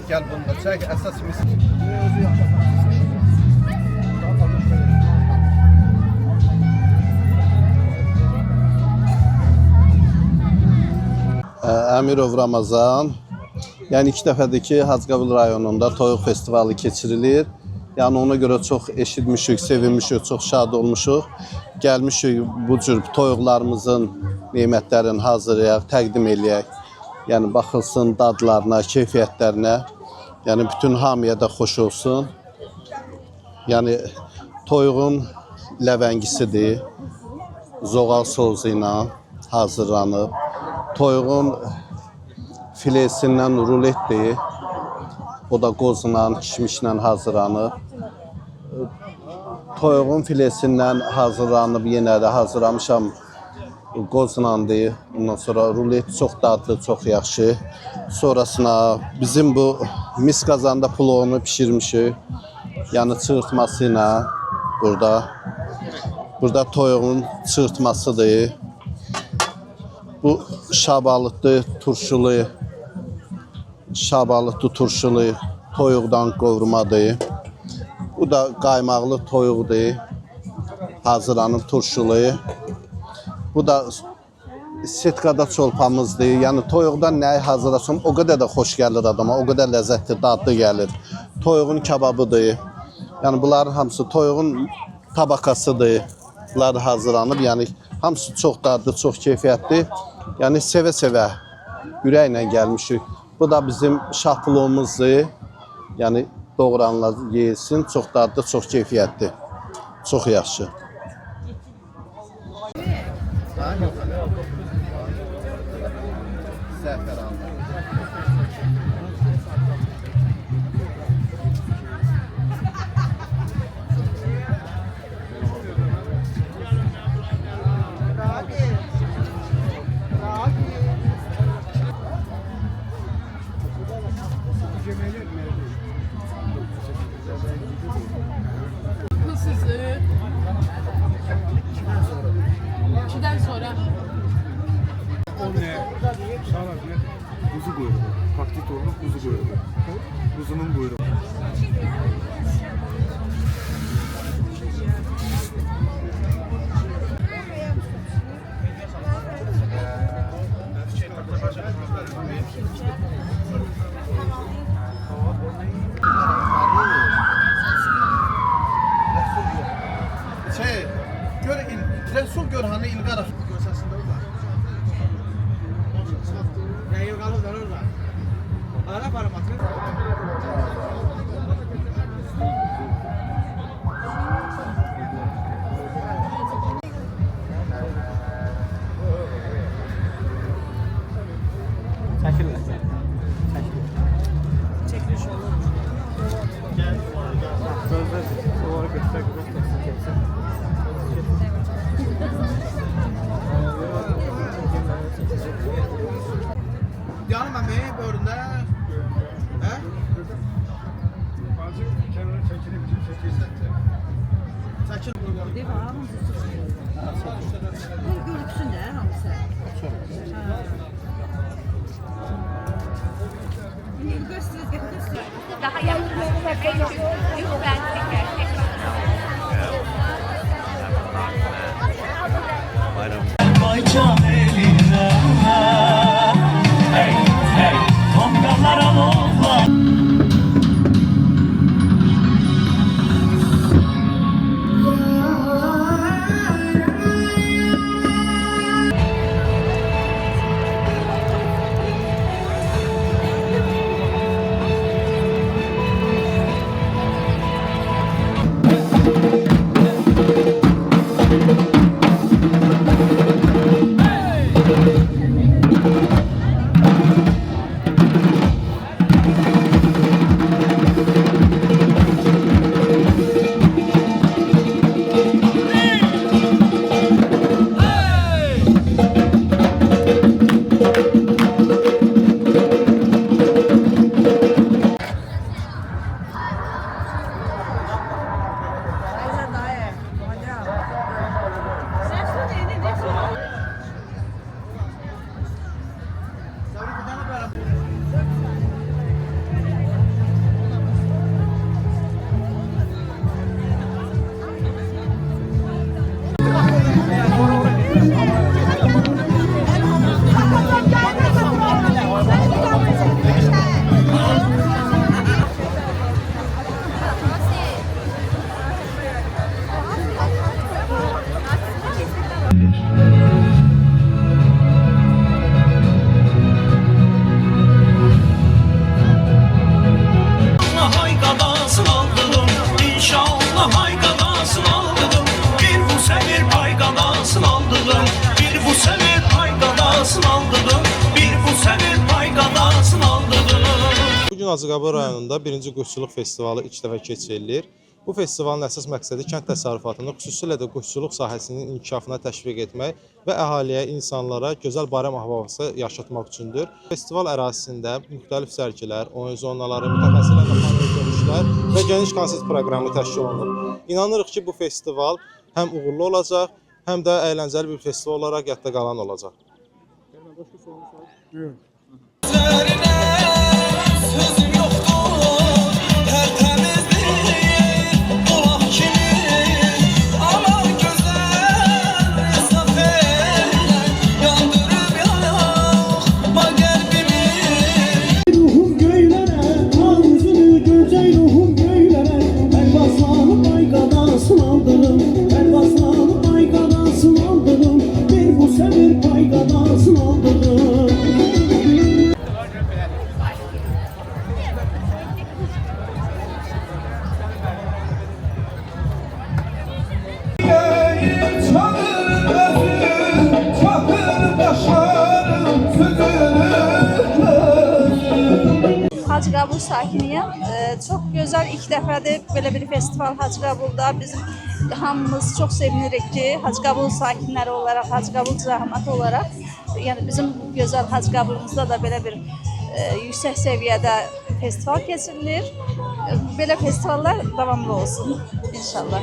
Gel bunu da çək, əsas mis. Əmirov Ramazan. Yəni 2 dəfədir ki, Hacıqabul rayonunda toyuq festivalı keçirilir. Yəni ona görə çox eşitmişik, sevinmişik, çox şad olmuşuq. Gəlmişik bu cür toyuqlarımızın nemətlərini hazırlayaq, təqdim eləyək. Yəni baxılsın dadlarına, keyfiyyətlərinə. Yəni bütün hamıya da xoş olsun. Yəni toyuğun ləvəngisidir. Zoğal sosu ilə hazırlanıb. Toyuğun filesindən ruletdir. O da qozla, kişmişlə hazırlanıb. Toyuğun filesindən hazırlanıb, yenə də hazırlamışam qozlandır. Ondan sonra rulet çox dadlı, çox yaxşı. Sonrasına bizim bu mis qazanda plovunu pişirmişik. Yəni çığırtması ilə burada toyuğun çığırtmasıdır. Bu şabalıtlı, turşulu toyuqdan qovurmadır. Bu da qaymaqlı toyuqdur. Hazırlanıb turşulu. Bu da setkada çolpamızdır. Yəni toyuqdan nəyi hazırlasam o qədər də xoş gəlir adama, o qədər ləzzətli, dadlı gəlir. Toyuğun kababıdır. Yəni bunların hamısı toyuğun tabakasıdır. Bunlar hazırlanıb, yəni hamısı çox dadlı, çox keyfiyyətli. Yəni sevə-sevə ürəklə gəlmişik. Bu da bizim şah plovumuzdur. Yəni doğranlar yeyilsin, çox dadlı, çox keyfiyyətli. Çox yaxşı. Kuzu buyruğu. Paklit olan kuzu buyruğu. Kuzunun buyruğu. Resul gör hani İlqarov görsəsində var. Ya İlqarov da orada. Ara parametre. Çəkiliş olur. Gəl. Gözlər o göstər. Yanım əməyi bölündə. Hə? Bacı kənara çəkilib, çəkilsən. Çəkil. Deyə hamısı görüksün də hamısı. Daha yakın lütfen teker. Vay can elinden, hey hey, tongalara lolla. gün Hacıqabul rayonunda 1-ci Quşçuluq festivalı ilk dəfə keçirilir. Bu festivalın əsas məqsədi kənd təsərrüfatını, xüsusilə də quşçuluq sahəsinin inkişafına təşviq etmək və əhaliyə, insanlara gözəl bayram əhval-ruhiyyəsi yaşatmaq üçündür. Festival ərazisində müxtəlif sərgilər, oyun zonaları, mütəxəssislərlə panel görüşlər və geniş konsert proqramı təşkil olunur. İnanırıq ki, bu festival həm uğurlu olacaq, həm də əyləncəli bir festival olaraq yadda qalan olacaq. Sözüm yoktur, tertemizdir, kulak kimi, ama güzel mesafeler yandırıp yakma kalbimi. Ruhum göylere, ağzını gözey ruhum göylere. Ben baslanıp aygadasın aldırım, ben baslanıp aygadasın aldırım. Bir bu sefer paygadasın aldırım. Hacıqabul sakiniyəm. Çox gözəl ilk dəfədir belə bir festival Hacıqabulda. Bizim hamımız çox sevinirik ki, Hacıqabul sakinləri olaraq, Hacıqabul cəmiyyəti olaraq, yəni bizim gözəl Hacıqabulumuzda da belə bir yüksək səviyyədə festival keçirilir. Belə festivallar davamlı olsun inşallah.